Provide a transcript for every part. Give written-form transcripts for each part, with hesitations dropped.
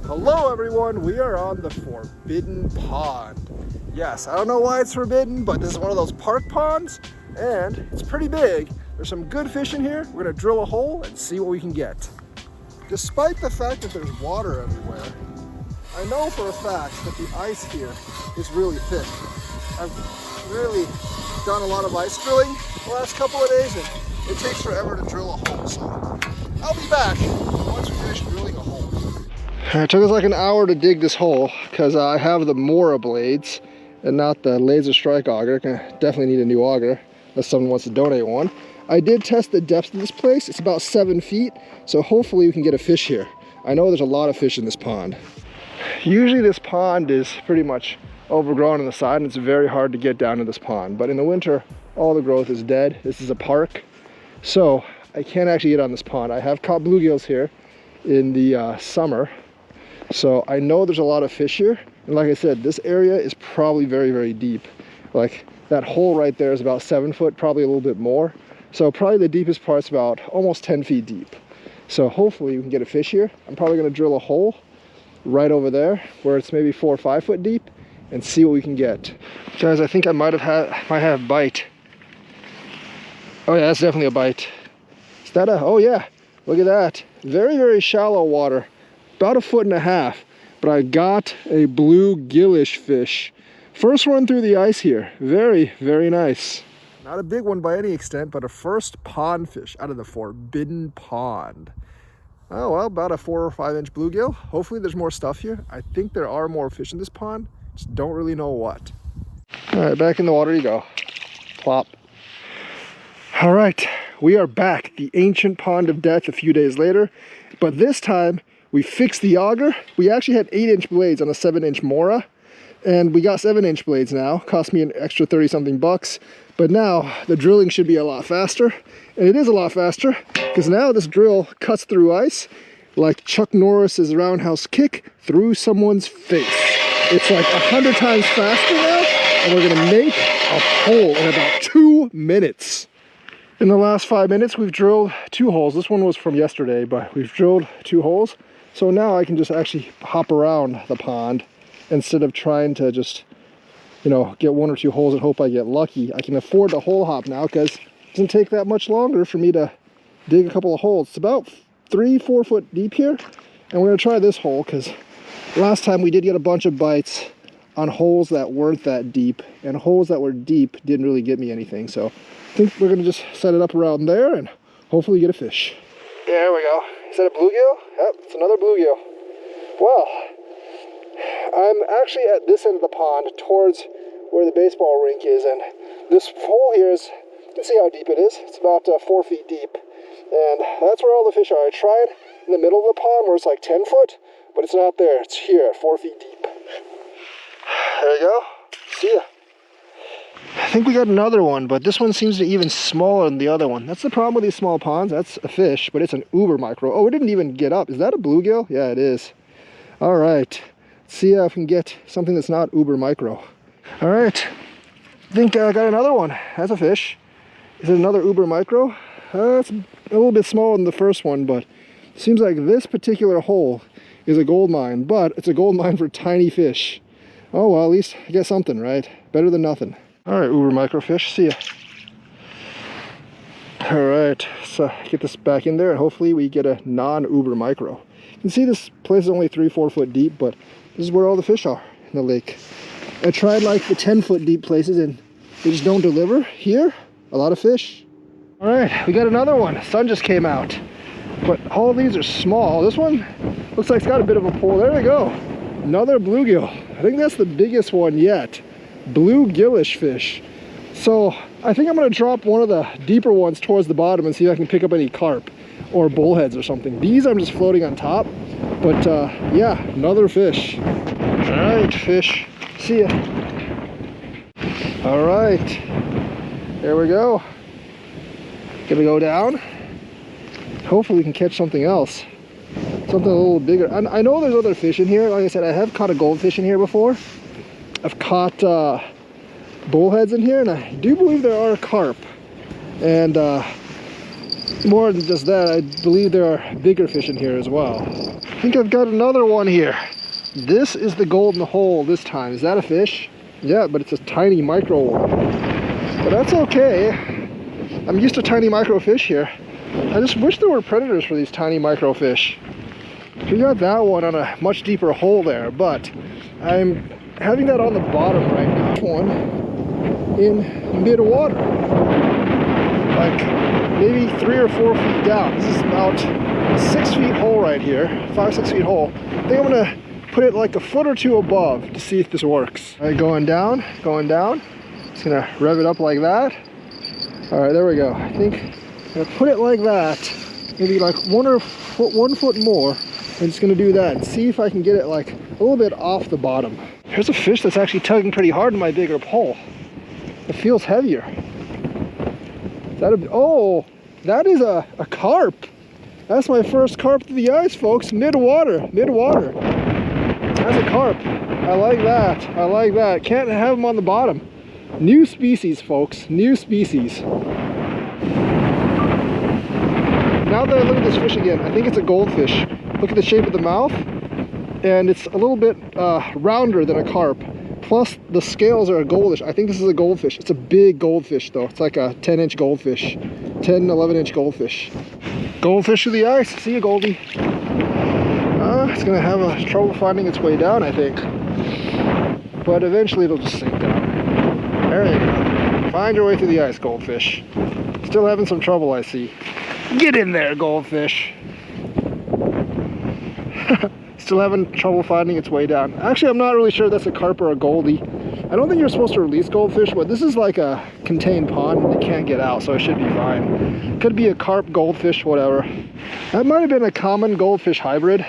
Hello everyone, we are on the Forbidden Pond. Yes, I don't know why it's forbidden, but this is one of those park ponds and it's pretty big. There's some good fish in here. We're gonna drill a hole and see what we can get. Despite the fact that there's water everywhere, I know for a fact that the ice here is really thick. I've really done a lot of ice drilling the last couple of days and it takes forever to drill a hole, so I'll be back once we finish drilling a hole. It took us like an hour to dig this hole because I have the Mora blades and not the laser strike auger. Definitely need a new auger unless someone wants to donate one. I did test the depth of this place. It's about 7 feet, so hopefully we can get a fish here. I know there's a lot of fish in this pond. Usually this pond is pretty much overgrown on the side and it's very hard to get down to this pond, but in the winter all the growth is dead. This is a park, so I can't actually get on this pond. I have caught bluegills here in the summer, so I know there's a lot of fish here. And like I said, this area is probably very, very deep. Like that hole right there is about 7 foot, probably a little bit more. So probably the deepest part's about almost 10 feet deep. So hopefully we can get a fish here. I'm probably gonna drill a hole right over there where it's maybe 4 or 5 foot deep and see what we can get. Guys, I think I might have bite. Oh yeah, that's definitely a bite. Is that a, oh yeah, look at that. Very, very shallow water. About 1.5 feet, but I got a bluegillish fish. First one through the ice here. Very, very nice. Not a big one by any extent, but a first pond fish out of the Forbidden Pond. Oh, well, about a 4 or 5 inch bluegill. Hopefully there's more stuff here. I think there are more fish in this pond. Just don't really know what. All right, back in the water you go. Plop. All right, we are back. The ancient pond of death a few days later, but this time we fixed the auger. We actually had 8 inch blades on a 7 inch Mora, and we got 7 inch blades now. Cost me an extra 30 something bucks, but now the drilling should be a lot faster, and it is a lot faster because now this drill cuts through ice like Chuck Norris's roundhouse kick through someone's face. It's like 100 times faster now, and we're gonna make a hole in about 2 minutes. In the last 5 minutes, we've drilled 2 holes. This one was from yesterday, but we've drilled 2 holes. So now I can just actually hop around the pond instead of trying to just, you know, get 1 or 2 holes and hope I get lucky. I can afford to hole hop now because it doesn't take that much longer for me to dig a couple of holes. It's about 3 or 4 foot deep here. And we're gonna try this hole because last time we did get a bunch of bites on holes that weren't that deep, and holes that were deep didn't really get me anything. So I think we're gonna just set it up around there and hopefully get a fish. There we go. Is that a bluegill? Yep, it's another bluegill. Well, I'm actually at this end of the pond towards where the baseball rink is, and this hole here is, you can see how deep it is. It's about 4 feet deep, and that's where all the fish are. I tried in the middle of the pond where it's like 10 foot, but it's not there. It's here, 4 feet deep. There you go. See ya. I think we got another one, but this one seems to be even smaller than the other one. That's the problem with these small ponds. That's a fish, but it's an uber micro. Oh, it didn't even get up. Is that a bluegill? Yeah, it is. All right. Let's see if we can get something that's not uber micro. All right. I think I got another one. That's a fish. Is it another uber micro? It's a little bit smaller than the first one, but it seems like this particular hole is a gold mine, but it's a gold mine for tiny fish. Oh, well, at least I get something, right? Better than nothing. All right, uber microfish, see ya. All right, so get this back in there and hopefully we get a non-uber micro. You can see this place is only 3 or 4 foot deep, but this is where all the fish are in the lake. I tried like the 10 foot deep places and they just don't deliver. Here, a lot of fish. All right, we got another one. The sun just came out, but all of these are small. This one looks like it's got a bit of a pull. There we go, another bluegill. I think that's the biggest one yet. Bluegillish fish. So I think I'm going to drop one of the deeper ones towards the bottom and see if I can pick up any carp or bullheads or something. These I'm just floating on top, but yeah, another fish. All right, fish, see ya. All right, there we go. Gonna go down. Hopefully we can catch something else, something a little bigger. I know there's other fish in here. Like I said, I have caught a goldfish in here before. I've caught bullheads in here, and I do believe there are carp. And more than just that, I believe there are bigger fish in here as well. think I've got another one here. This is the golden hole this time. Is that a fish? Yeah, but it's a tiny micro one. But that's okay. I'm used to tiny microfish here. I just wish there were predators for these tiny microfish. We got that one on a much deeper hole there, but I'm having that on the bottom right now. One in mid-water, like maybe 3 or 4 feet down. This is about a 6 feet hole right here, 5-6 feet hole. I think I'm gonna put it like a foot or two above to see if this works. All right, going down, going down. Just gonna rev it up like that. All right, there we go. I think I'm gonna put it like that, maybe like 1 foot more. I'm just gonna do that and see if I can get it like a little bit off the bottom. Here's a fish that's actually tugging pretty hard in my bigger pole. It feels heavier. Is that a, oh, that is a carp. That's my first carp to the ice, folks. Mid-water, mid-water. That's a carp. I like that. I like that. Can't have them on the bottom. New species, folks. New species. Now that I look at this fish again, I think it's a goldfish. Look at the shape of the mouth, and it's a little bit rounder than a carp. Plus, the scales are a goldish. I think this is a goldfish. It's a big goldfish, though. It's like a 10-inch goldfish. 10, 11-inch goldfish. Goldfish to the ice. See you, Goldie. It's going to have trouble finding its way down, I think. But eventually it'll just sink down. There you go. Find your way through the ice, goldfish. Still having some trouble, I see. Get in there, goldfish. Still having trouble finding its way down. Actually, I'm not really sure if that's a carp or a goldie. I don't think you're supposed to release goldfish, but this is like a contained pond and they can't get out, so it should be fine. Could be a carp, goldfish, whatever. That might have been a common goldfish hybrid.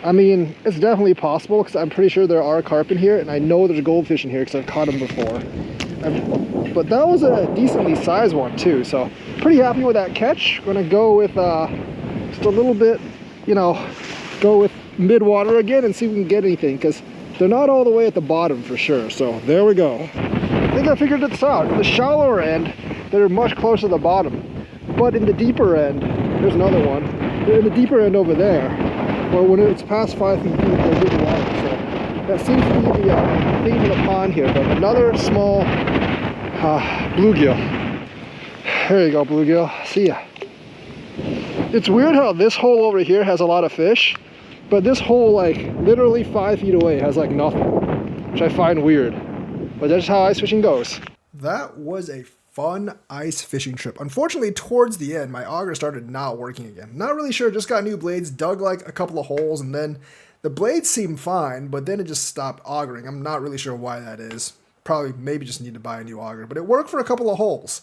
I mean, it's definitely possible because I'm pretty sure there are carp in here, and I know there's goldfish in here because I've caught them before. But that was a decently sized one too, so pretty happy with that catch. Gonna go with just a little bit, you know, go with mid-water again and see if we can get anything, because they're not all the way at the bottom for sure. So there we go. I think I figured this out. In the shallower end, they're much closer to the bottom, but in the deeper end, there's another one. They're in the deeper end over there, where when it's past 5 feet deep, they're mid-water. So that seems to be the thing for the pond here. But another small bluegill. There you go, bluegill. See ya. It's weird how this hole over here has a lot of fish, but this hole, like literally 5 feet away, has like nothing, which I find weird. But that's how ice fishing goes. That was a fun ice fishing trip. Unfortunately, towards the end, my auger started not working again. Not really sure, just got new blades, dug like a couple of holes, and then the blades seemed fine, but then it just stopped augering. I'm not really sure why that is. Probably, maybe just need to buy a new auger, but it worked for a couple of holes.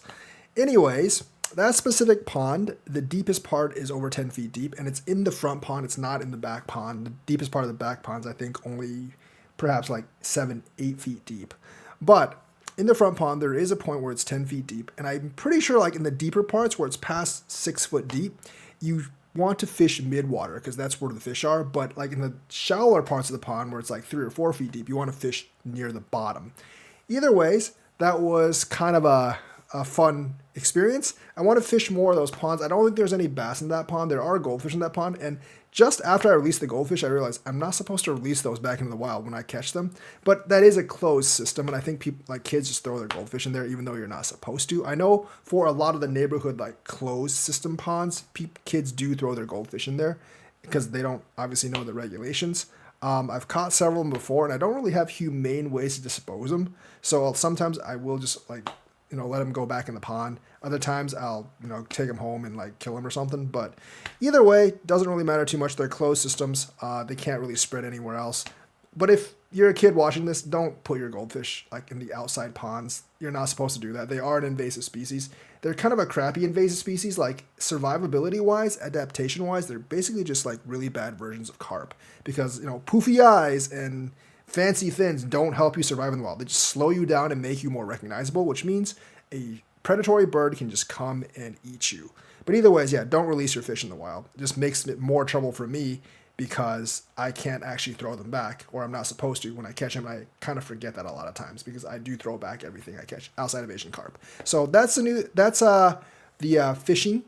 Anyways, that specific pond, the deepest part is over 10 feet deep, and it's in the front pond. It's not in the back pond. The deepest part of the back pond's, I think, only perhaps like 7-8 feet deep. But in the front pond, there is a point where it's 10 feet deep, and I'm pretty sure like in the deeper parts where it's past 6 foot deep, you want to fish mid-water because that's where the fish are. But like in the shallower parts of the pond where it's like 3 or 4 feet deep, you want to fish near the bottom. Either ways, that was kind of a fun experience. I want to fish more of those ponds. I don't think there's any bass in that pond. There are goldfish in that pond, and just after I released the goldfish, I realized I'm not supposed to release those back into the wild when I catch them. But that is a closed system, and I think people, like kids, just throw their goldfish in there even though you're not supposed to. I know for a lot of the neighborhood like closed system ponds, kids do throw their goldfish in there because they don't obviously know the regulations. I've caught several of them before, and I don't really have humane ways to dispose them. So sometimes I will just like, you know, let them go back in the pond. Other times I'll, you know, take them home and like kill them or something. But either way, doesn't really matter too much. They're closed systems. They can't really spread anywhere else. But if you're a kid watching this, don't put your goldfish like in the outside ponds. You're not supposed to do that. They are an invasive species. They're kind of a crappy invasive species. Like survivability wise, adaptation wise, they're basically just like really bad versions of carp because, you know, poofy eyes and fancy fins don't help you survive in the wild. They just slow you down and make you more recognizable, which means a predatory bird can just come and eat you. But either ways, yeah, don't release your fish in the wild. It just makes it more trouble for me because I can't actually throw them back, or I'm not supposed to when I catch them. I kind of forget that a lot of times because I do throw back everything I catch outside of Asian carp. So that's the fishing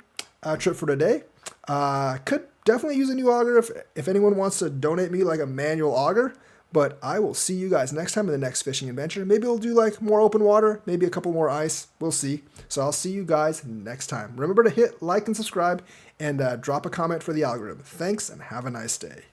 trip for today. Could definitely use a new auger if anyone wants to donate me like a manual auger. But I will see you guys next time in the next fishing adventure. Maybe we'll do like more open water, maybe a couple more ice. We'll see. So I'll see you guys next time. Remember to hit like and subscribe and drop a comment for the algorithm. Thanks and have a nice day.